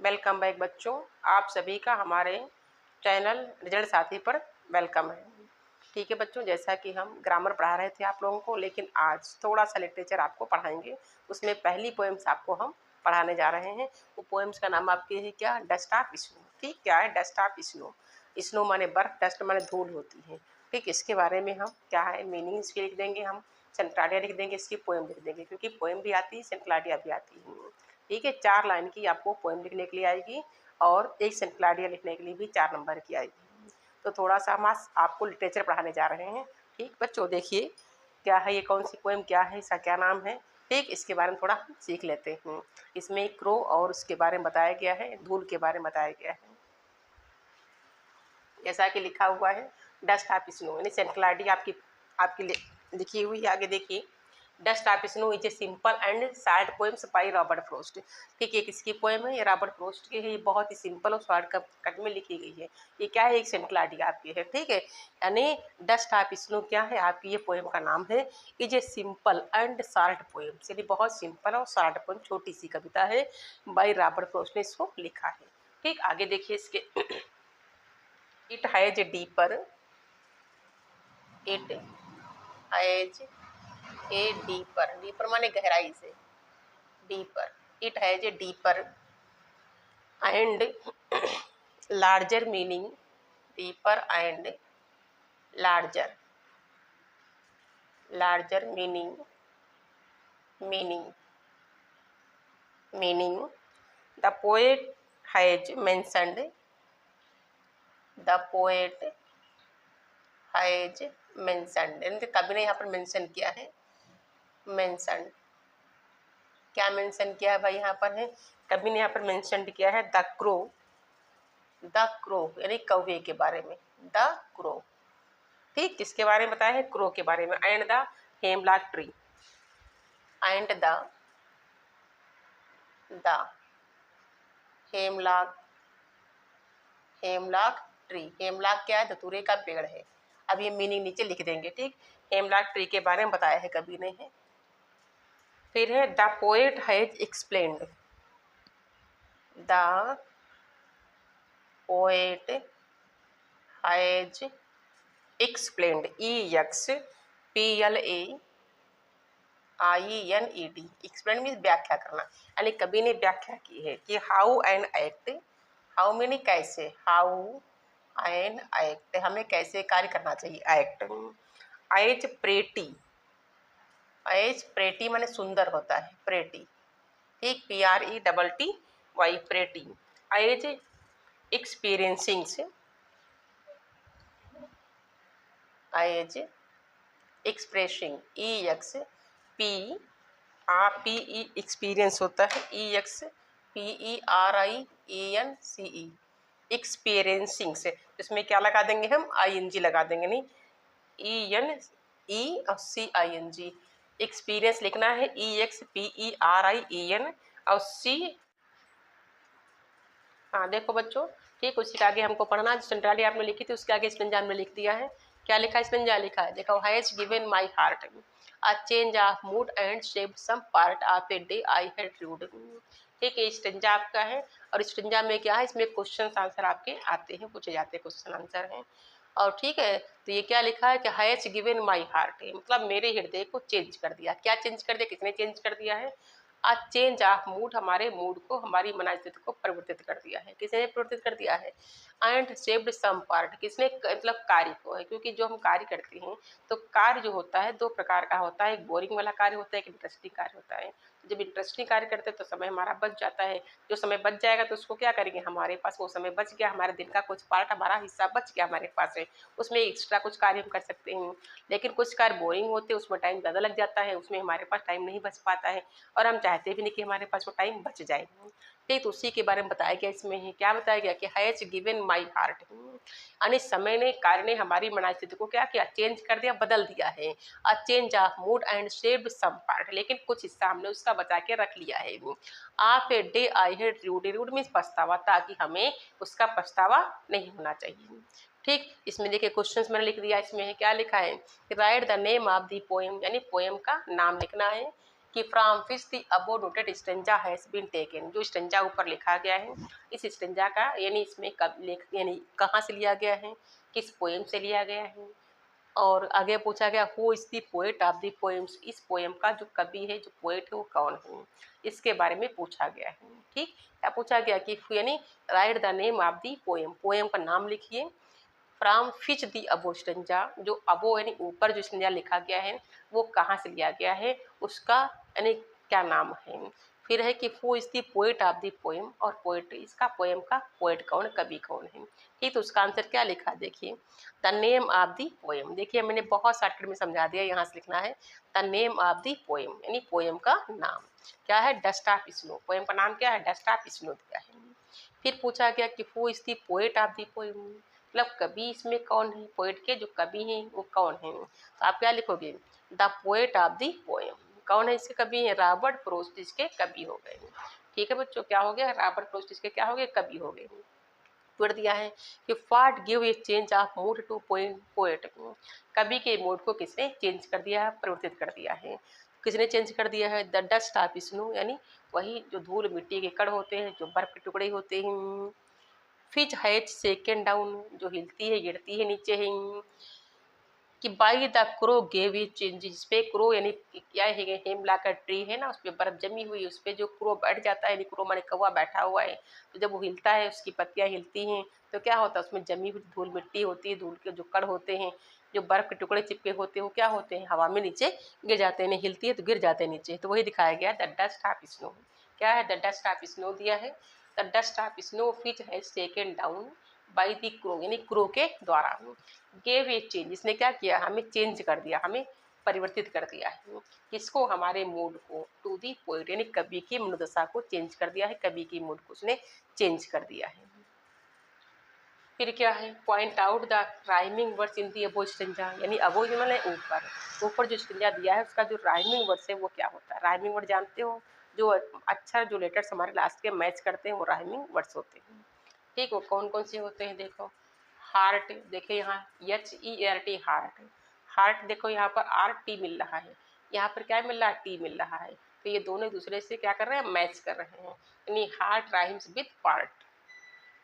Welcome back बच्चों। आप सभी का हमारे चैनल रिजल्ट साथी पर वेलकम है। ठीक है बच्चों, जैसा कि हम ग्रामर पढ़ा रहे थे आप लोगों को, लेकिन आज थोड़ा सा लिटरेचर आपको पढ़ाएंगे। उसमें पहली पोएम्स आपको हम पढ़ाने जा रहे हैं। वो पोएम्स का नाम आपके है क्या? Dust of snow. ठीक, क्या है डस्ट ऑफ स्नो? स्नो माने बर्फ, डस्ट माने धूल होती है। ठीक, इसके बारे में हम क्या है मीनिंग इसकी लिख देंगे, हम सेंटलाडिया लिख देंगे, इसकी पोएम लिख देंगे, क्योंकि पोएम भी आती है सेंटलाडिया भी आती है। ठीक है, 4 लाइन की आपको पोएम लिखने के लिए आएगी और एक सेंटलाडिया लिखने के लिए भी 4 नंबर की आएगी। तो थोड़ा सा हम आज आपको लिटरेचर पढ़ाने जा रहे हैं। ठीक बच्चों, देखिए क्या है ये, कौन सी पोएम क्या है, इसका क्या नाम है। ठीक, इसके बारे में थोड़ा हम सीख लेते हैं। इसमें क्रो और उसके बारे में बताया गया है, धूल के बारे में बताया गया है। जैसा कि लिखा हुआ है डस्ट ऑफ स्नो, यानी सेंटलाडिया आपकी आपकी लिखी हुई है। आगे देखिए, dust of snow is a simple and short poems by Robert Frost. ठीक है, किसकी पोएम है? ये रॉबर्ट फ्रॉस्ट की है। ये बहुत ही सिंपल और शॉर्ट कट में लिखी गई है। ये क्या है? एक सेंटलाडिया आपकी है। ठीक है, यानी डस्ट ऑफ स्नो क्या है आपकी? ये पोएम का नाम है। Is a simple and short poems, यानी बहुत सिंपल और शॉर्ट पोएम, छोटी सी कविता है। बाय रॉबर्ट फ्रॉस्ट ने इसको लिखा है। ठीक, आगे देखिए इसके it has a deeper, it has a deeper, deeper माने गहराई से, deeper, it has a deeper and larger meaning, deeper and larger, larger meaning, meaning, meaning the poet has mentioned, the poet has mentioned, यानी कवि ने यहाँ पर mention किया है। मेंशन, क्या मेंशन किया है भाई? यहाँ पर है कवि ने यहाँ पर मेंशन किया है द क्रो, द क्रो यानी कौवे के बारे में, द क्रो। ठीक, किसके बारे में बताया है? क्रो के बारे में। And the hemlock tree, and the hemlock, hemlock tree, hemlock क्या है? धतूरे का पेड़ है। अब ये मीनिंग नीचे लिख देंगे। ठीक, हेमलॉक ट्री के बारे में बताया है कवि ने है। फिर है the poet has explained, the poet has explained, EXPLAINED, explain means व्याख्या करना, यानी कवि ने व्याख्या की है कि हाउ एन एक्ट, हाउ मीनी कैसे, हाउ एन एक्ट हमें कैसे कार्य करना चाहिए, act. As pretty, as pretty माने सुंदर होता है, प्रेटी। ठीक, PRETTY, pretty. As experiencing, as expressing, PE experience होता है, EXPERIENCE, एक्सपीरियंसिंग से इसमें क्या लगा देंगे हम? ING लगा देंगे, नहीं ENE और CING। एक्सपीरियंस लिखना है EXPERIEN और C। हाँ देखो बच्चों, ठीक, उसी के आगे हमको पढ़ना, जो सेंट्रली आपने लिखी थी उसके आगे स्पेंजान में लिख दिया है। क्या लिखा है? स्पेंजा लिखा है, देखो, has given my heart a change of mood and shaped some part of a day I had rued. ठीक है, स्टेंजा आपका है और स्टेंजा में क्या है? इसमें क्वेश्चन आंसर आपके आते हैं, पूछे जाते हैं, क्वेश्चन आंसर हैं। और ठीक है, तो ये क्या लिखा है कि हैज गिवन माई हार्ट, मतलब मेरे हृदय को चेंज कर दिया। क्या चेंज कर दिया? किसने चेंज कर दिया है? आज चेंज ऑफ मूड, हमारे मूड को, हमारी मनस्थिति को परिवर्तित कर दिया है। किसने परिवर्तित कर दिया है? एंड शेप्ड सम पार्ट, किसने? मतलब कार्य को है, क्योंकि जो हम कार्य करते हैं तो कार्य जो होता है 2 प्रकार का होता है, एक बोरिंग वाला कार्य होता है, एक इंटरेस्टिंग कार्य होता है। जब इंटरेस्टिंग कार्य करते हैं तो समय हमारा बच जाता है। जो समय बच जाएगा तो उसको क्या करेंगे? हमारे पास वो समय बच गया, हमारे दिन का कुछ पार्ट, हमारा हिस्सा बच गया हमारे पास है, उसमें एक्स्ट्रा कुछ कार्य हम कर सकते हैं। लेकिन कुछ कार्य बोरिंग होते हैं, उसमें टाइम ज़्यादा लग जाता है, उसमें हमारे पास टाइम नहीं बच पाता है और हम चाहते भी नहीं कि हमारे पास वो टाइम बच जाए। ठीक, तो उसी के बारे में बताया गया इसमें है। क्या बताया गया कि हैज गिवन माई हार्ट, यानी समय ने, कार्य ने हमारी मनस्थिति को क्या किया? चेंज कर दिया, बदल दिया है। A change of mood and shaped some part, लेकिन कुछ हिस्सा हमने उसका बचा के रख लिया है। Of a day I had rued, rued means पछतावा, ताकि हमें उसका पछतावा नहीं होना चाहिए। ठीक, इसमें देखिए क्वेश्चंस मैंने लिख दिया, इसमें है क्या लिखा है? Write the name of the poem, यानी पोएम का नाम लिखना है। कि from which the above noted stanza has been taken, जो स्टेंजा ऊपर लिखा गया है इस स्टेंजा का यानी इसमें कब लेख यानी कहाँ से लिया गया है, किस पोएम से लिया गया है। और आगे पूछा गया who is the poet of the poems, इस पोएम का जो कवि है जो पोएट है वो कौन है, इसके बारे में पूछा गया है। ठीक, क्या पूछा गया कि यानी right the name of the poem, poem का नाम लिखिए। From Fitch the above stanza, जो अबो यानी ऊपर जो स्टेंजा लिखा गया है वो कहाँ से लिया गया है, उसका यानी क्या नाम है। फिर है कि who is the poet of the poem, और पोएट इसका पोएम का पोएट कौन, कवि कौन है। ठीक, तो उसका आंसर क्या लिखा देखिए, the name of the poem. देखिए मैंने बहुत शॉर्टकट में समझा दिया, यहाँ से लिखना है the name of the poem यानी पोएम का नाम क्या है, डस्ट ऑफ स्नो, पोएम का नाम क्या है, डस्ट ऑफ स्नो दिया है। फिर पूछा गया कि who is the poet of the poem, मतलब कवि इसमें कौन है, पोएट के जो कवि हैं वो कौन है। तो आप क्या लिखोगे, the poet of the poem, कौन है इसके कवि हैं, रॉबर्ट फ्रॉस्ट इसके कवि हो गए। ठीक है बच्चों, क्या हो गया, रॉबर्ट फ्रॉस्ट इसके क्या हो गए, कवि हो गए। फिर दिया है कि what give a change of mood to poet, कवि के मूड को किसने चेंज कर दिया है, परिवर्तित कर दिया है, किसने चेंज कर दिया है, द डस्ट ऑफ स्नो, यानी वही जो धूल मिट्टी के कण होते हैं, जो बर्फ के टुकड़े होते हैं। फिच हैच सेकेंड डाउन, जो हिलती है गिरती है नीचे है। कि by the crow gave he change, जिस पे क्रो यानी क्या है, हेमला का ट्री है ना, उस पर बर्फ जमी हुई, उस पर जो क्रो बैठ जाता है, यानी क्रो माने कौवा बैठा हुआ है, तो जब वो हिलता है उसकी पत्तियां हिलती हैं तो क्या होता है, उसमें जमी हुई धूल मिट्टी होती है, धूल के जो कण होते हैं, जो बर्फ के टुकड़े चिपके होते हैं, वो क्या होते हैं, हवा में नीचे गिर जाते हैं, हिलती है तो गिर जाते हैं नीचे। तो वही दिखाया गया द डस्ट ऑफ स्नो, क्या है, द डस्ट ऑफ स्नो दिया है। The dust of snow which has taken down by the crow, यानी क्रो के द्वारा। गेव ए चेंज, इसने क्या किया, हमें चेंज कर दिया, हमें परिवर्तित कर दिया है, किसको, हमारे मूड को, टू दी पोइट यानी कवि की मनोदशा को चेंज कर दिया है, कवि की मूड को उसने चेंज कर दिया है। फिर क्या है, point out the rhyming words in the above stanza, यानी अबो जो मतलब ऊपर ऊपर जो स्टेंजा दिया है उसका जो राइमिंग वर्ड्स है वो क्या होता है। राइमिंग वर्ड जानते हो, जो अक्षर जो लेटर्स हमारे लास्ट के मैच करते हैं वो राइमिंग वर्ड्स होते हैं। ठीक, वो कौन कौन से होते हैं, देखो हार्ट, देखिए यहाँ HERT हार्ट, हार्ट देखो यहाँ पर RT मिल रहा है, यहाँ पर क्या मिल रहा है, T मिल रहा है, तो ये दोनों एक दूसरे से क्या कर रहे हैं, मैच कर रहे हैं, यानी हार्ट राइम्स विद पार्ट,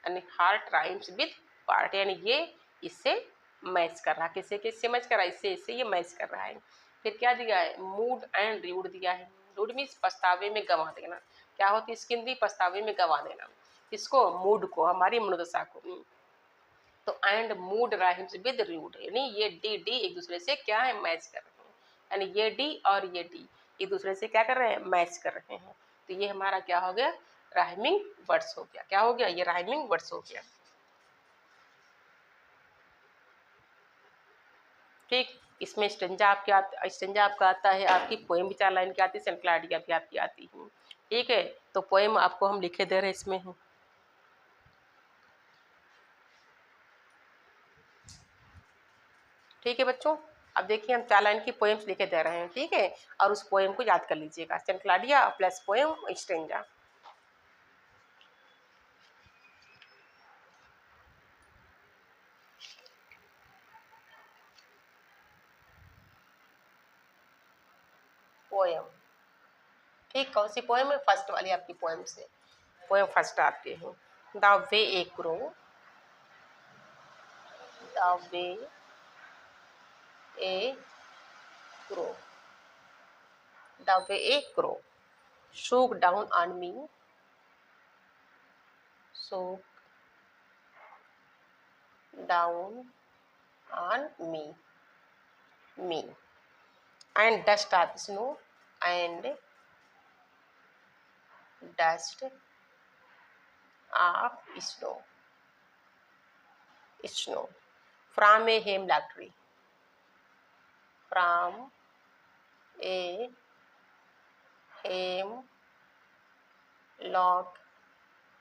यानी हार्ट राइम्स विद पार्ट, यानी ये इससे मैच कर रहा है, किससे किससे मैच कर रहा है, इससे इससे ये मैच कर रहा है। फिर क्या दिया है, मूड एंड रूड दिया है, रूड मीन्स पछतावे में गंवा देना, क्या होती है इसकी हिंदी, पछतावे में गंवा देना, इसको, मूड को, हमारी मनोदशा को। तो and mood rhymes with rued, यानी ये डी डी एक दूसरे से क्या है, मैच कर रहे हैं, यानी ये डी और ये डी एक दूसरे से क्या कर रहे हैं, मैच कर रहे हैं। तो ये हमारा क्या हो गया, राइमिंग वर्ड्स हो गया, क्या हो गया, ये राइमिंग वर्ड्स हो गया। ठीक, इसमें स्टेंजा आपका आता है, आपकी पोएम भी 4 लाइन की आती है, सेंट्रल आइडिया भी आपकी आती है। ठीक है, तो पोएम आपको हम लिखे दे रहे हैं इसमें है। ठीक है बच्चों, अब देखिए हम 4 लाइन की पोएम्स लिखे दे रहे हैं, ठीक है, और उस पोएम को याद कर लीजिएगा, सेंट्रलाडिया प्लस पोएम स्टेंजा। पोएम, ठीक, कौन सी पोएम है, फर्स्ट वाली आपकी पोएम से, पोएम फर्स्ट आपके हैं। The way a crow, the way a crow, the way a crow shook down on me, shook down on me, and dust of snow, and dust of snow from a hemlock tree, from a hemlock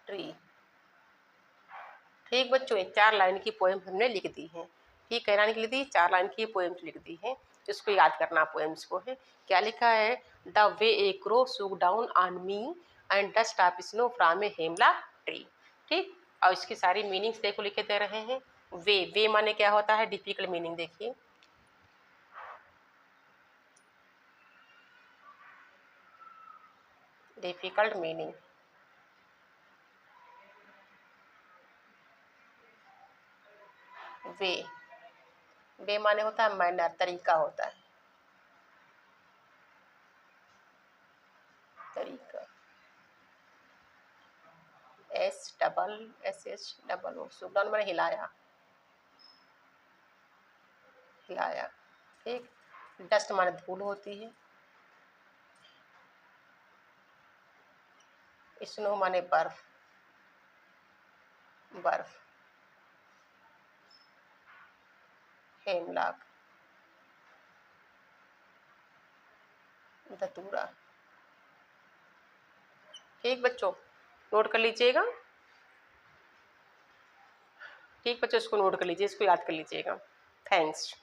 tree। ठीक बच्चों, 4 line की poem हमने लिख दी है, ठीक, कई line की लिख दी, 4 लाइन की पोएम्स लिख दी है, इसको याद करना पोएम्स को है। क्या लिखा है, the way a crow shook down on me and dust of snow from a hemlock tree. ठीक, और इसकी सारी मीनिंग्स देखो लिखे दे रहे हैं। वे माने क्या होता है, डिफिकल्ट मीनिंग देखिए, डिफिकल्ट मीनिंग, वे, वे माने होता है मैनर, तरीका होता है, तरीका। SSS सुगडाउन मैंने हिलाया, हिलाया। ठीक, डस्ट माने धूल होती है, स्नो माने बर्फ, बर्फ। हेमलॉक, धतूरा। ठीक बच्चों, नोट कर लीजिएगा। ठीक बच्चों, इसको नोट कर लीजिए, इसको याद कर लीजिएगा। थैंक्स।